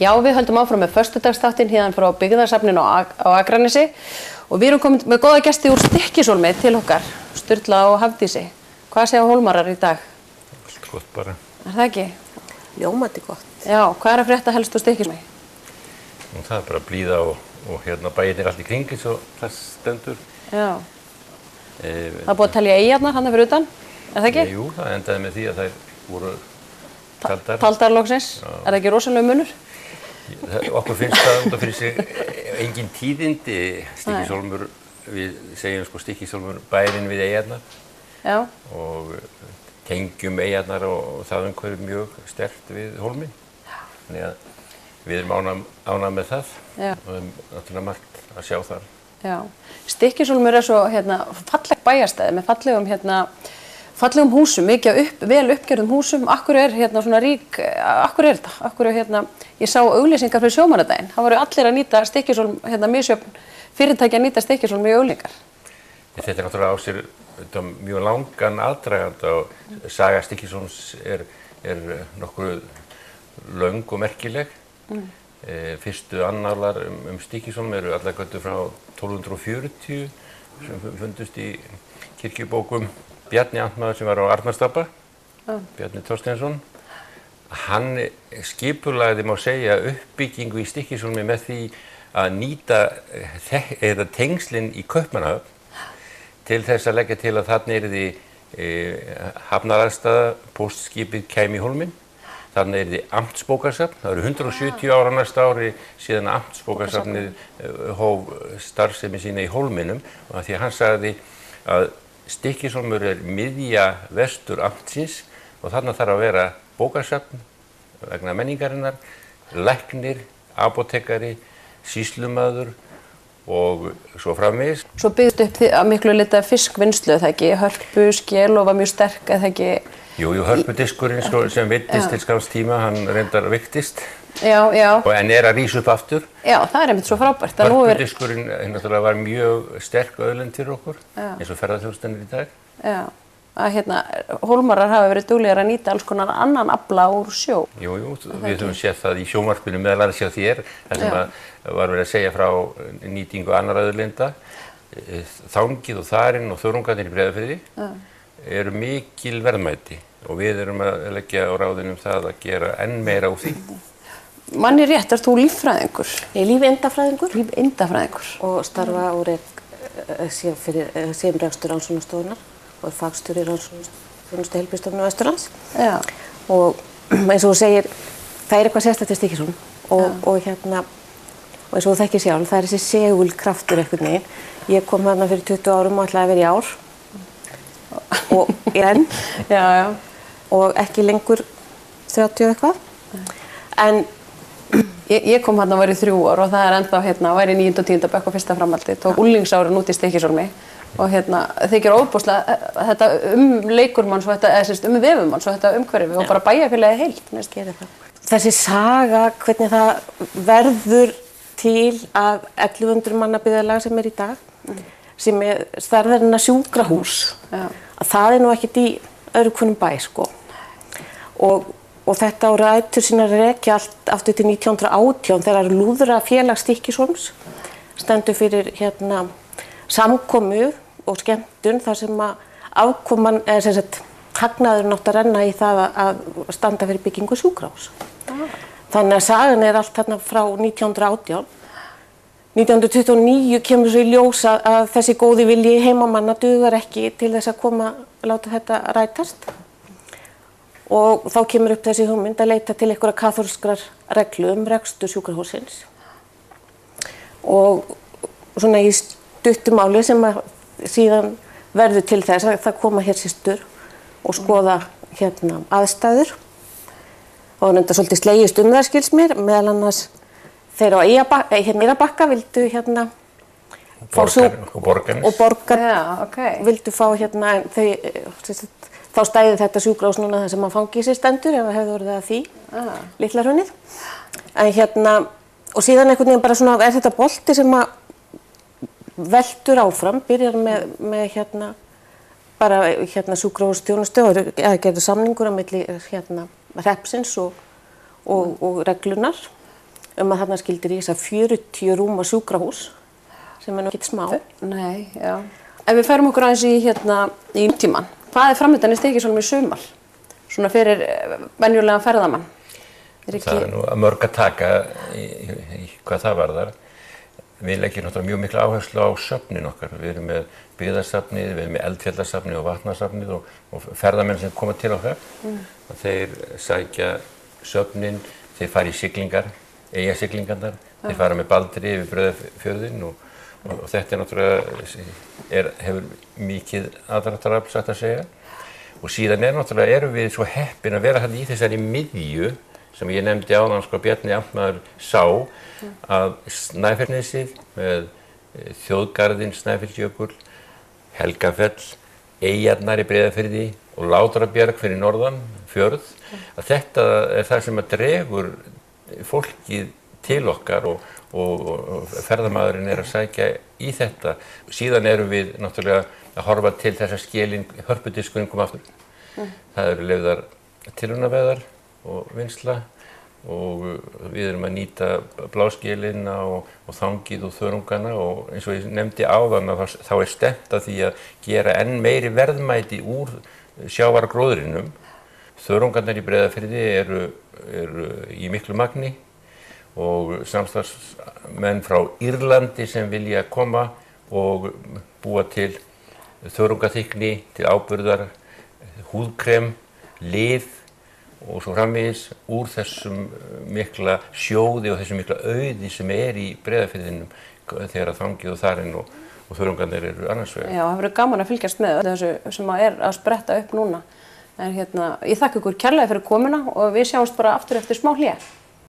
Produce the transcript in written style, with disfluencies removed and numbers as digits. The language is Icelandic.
Já, við höldum áfram með föstudagsþáttinn hérna frá Byggðasafninu á Akranesi og við erum komin með góða gesti úr Stykkishólmi til okkar, Sturla og Hafdísi. Hvað segja hólmarar í dag? Allt gott bara. Það ekki? Ljómandi gott. Já, hvað að frétta helst úr Stykkishólmi? Það bara blíða og hérna bæinn allt í kring eins og það stendur. Já. Það búið að telja eyjarnar hann fyrir utan, það ekki? Jú, það endaði með því að þær voru taldar. Taldar loksins. Það ekki rosalega munur? Okkur finnst það út af fyrir sig engin tíðindi. Stykkishólmur, við segjum Stykkishólmur bærinn við eyjarnar. Já. Og tengjum eyjarnar og það umhverfið mjög sterkt við hólminn. Þannig að við erum ánægð með það. Já. Og náttúrulega margt að sjá þar. Já. Stykkishólmur svo falleg bæjarstæði með fallegum húsum, mikið vel uppgerðum húsum. Akkur svona rík, akkur þetta? Akkur ég sá auglýsingar fyrir sjómannadaginn. Það voru allir að nýta Stykkishólm, misjöfn fyrirtæki að nýta Stykkishólm í auglýsingar. Þetta náttúrulega á sér mjög langan aðdraganda og saga Stykkishólms er nokkuð löng og merkileg. Fyrstu annálar Stykkishólm eru allar götur frá 1240 sem fundust í kirkjubókum. Bjarni Amtmaður sem var á Arnarstapa, Bjarni Thorsteinsson, hann skipulagði, má segja, uppbyggingu í Stykkishólmi með því að nýta tengslin í Kaupmannahöfn til þess að leggja til að þarna yrði hafnaraðstaða, póstskipið kæmi í hólminn. Þarna yrði amtsbókasafn. Það eru 170 ára næsta ári síðan amtsbókasafnið hóf starfsemi sína í hólminum og því að hann sagði að Stykkishólmur er miðja vestur amtsins og þarna þarf að vera bókasafn vegna menningarinnar, læknir, apótekari, sýslumaður og svo framvegis. Svo byggðist upp að miklu liti fiskvinnslu, það ekki? Hörpu, skel og var mjög sterk, eða ekki? Jú, hörpudiskurinn sem veiddist til skamms tíma, hann reyndar veiktist. Já. En er að rísa upp aftur. Já, það einmitt svo frábært. Hörpudiskurinn náttúrulega var mjög sterk auðlind fyrir okkur, eins og ferðaþjónustan í dag. Já, að hólmarar hafa verið duglegir að nýta alls konar annan afla úr sjó. Jú, við höfum séð það í sjónvarpinu meðal annars hjá þér, þar sem var verið að segja frá nýtingu annarra auðlinda. Þangið og þarinn og þörungarnir í Breiðafirði eru mikil verðmæti og við erum að leggja á ráðinu það að gera enn meira úr því. Manni rétt, þú líffræðingur? Ég er lífeindafræðingur. Lífeindafræðingur. Og starfa og sem rekstur rannsóknastofunnar og er fagstjóri rannsóknaþjónustu Heilbrigðisstofnunar Vesturlands. Já. Og eins og þú segir, það er eitthvað sérstakt við Stykkishólm og eins og þú þekkir sjálf, það er þessi segulkraftur einhvern veginn. Ég kom þarna fyrir 20 árum og ætlaði að vera í ár. Og enn. Já. Og ekki lengur 30 eitthvað. En ég kom hérna að vera í 3 ár og það er ennþá væri í 9. og 10. bekk á fyrsta framhaldi, tók unglingsárin út í Stykkishólmi og þykir óbúslega þetta leikurmanns og þetta vefumanns og þetta umhverfi og bara bæjarfélagið heilt. Þessi saga, hvernig það verður til að 1100 manna byggðarlag sem er í dag, sem er stærðarinnar sjúkrahús, að það er nú ekkert í öðru hvorum bæ, sko. Og þetta á rætur sína rekja allt aftur til 1918 þegar Lúðrafélag Stykkishólms stendur fyrir samkomu og skemmtun þar sem að afkoman, hagnaðurinn átti að renna í það að standa fyrir byggingu sjúkrahúss. Þannig að sagan er allt þarna frá 1918. 1929 kemur svo í ljós að þessi góði vilji heimamanna dugar ekki til þess að láta þetta rætast. Og þá kemur upp þessi hugmynd að leita til einhverja kaþólskrar reglu rekstur sjúkrahússins. Og svona í stuttu máli sem síðan verður til þess að það koma hér systur og skoða aðstæður. Og þetta svolítið slegist það skils mér, meðal annars þeir á Eyrarbakka vildu borgar vildu fá þá stæði þetta sjúkrahús núna þar sem fangelsið stendur ef það hefði orðið að því, Litla-Hraunið. En og síðan einhvern veginn bara svona er þetta bolti sem veltur áfram, byrjar með bara sjúkrahúsþjónustu og gerðu samningur á milli hreppsins og reglunar að þarna skildir í þess að 40 rúma sjúkrahús sem nú ekkert smá. Nei, já. Ef við færum okkur aðeins í nútímann, hvað framöndan í Stykkishólmi í sumar? Svona fyrir venjulegan ferðamann. Það nú að mörg að taka í hvað það varðar. Við leggjum náttúrulega mjög mikla áherslu á söfnin okkar. Við erum með byggðasafnið, við erum með eldfjallasafnið og vatnasafnið og ferðamenn sem koma til okkar. Þeir sækja söfnin, þeir fara í siglingar, eyjasiglingarnar, þeir fara með baldri yfir Breiðafjörðinn og þetta náttúrulega hefur mikið aðdráttarafl, satt að segja. Og síðan erum við svo heppin að vera í þessari miðju sem ég nefndi áðan, Bjarni Amtmaður sá að Snæfellsnesið með þjóðgarðinn Snæfellsjökul, Helgafell, Eyjarnar í Breiðafirði og Látrabjarg fyrir norðan, fjörð, að þetta það sem að dregur fólkið til okkar og ferðamaðurinn að sækja í þetta. Síðan erum við náttúrulega að horfa til þess að skilin hörpudiskurinn kom aftur. Það eru leyfðar tilraunaveiðar og vinnsla og við erum að nýta bláskilina og þangið og þörungana og eins og ég nefndi áðan að þá stefnt að því að gera enn meiri verðmæti úr sjávargróðrinum. Þörungarnir í Breiðafirði eru í miklu magni og samstarfsmenn frá Írlandi sem vilja koma og búa til þörungaþykni, til áburðar, húðkrem, lyf og svo framvegis úr þessum mikla sjóði og þessum mikla auði sem í Breiðafirðinum þegar þangið og þarinn og þörungarnir eru annars vegar. Já, það verður gaman að fylgjast með þessu sem að spretta upp núna. En ég þakka ykkur kærlega fyrir komuna og við sjáumst bara aftur eftir smá hlé.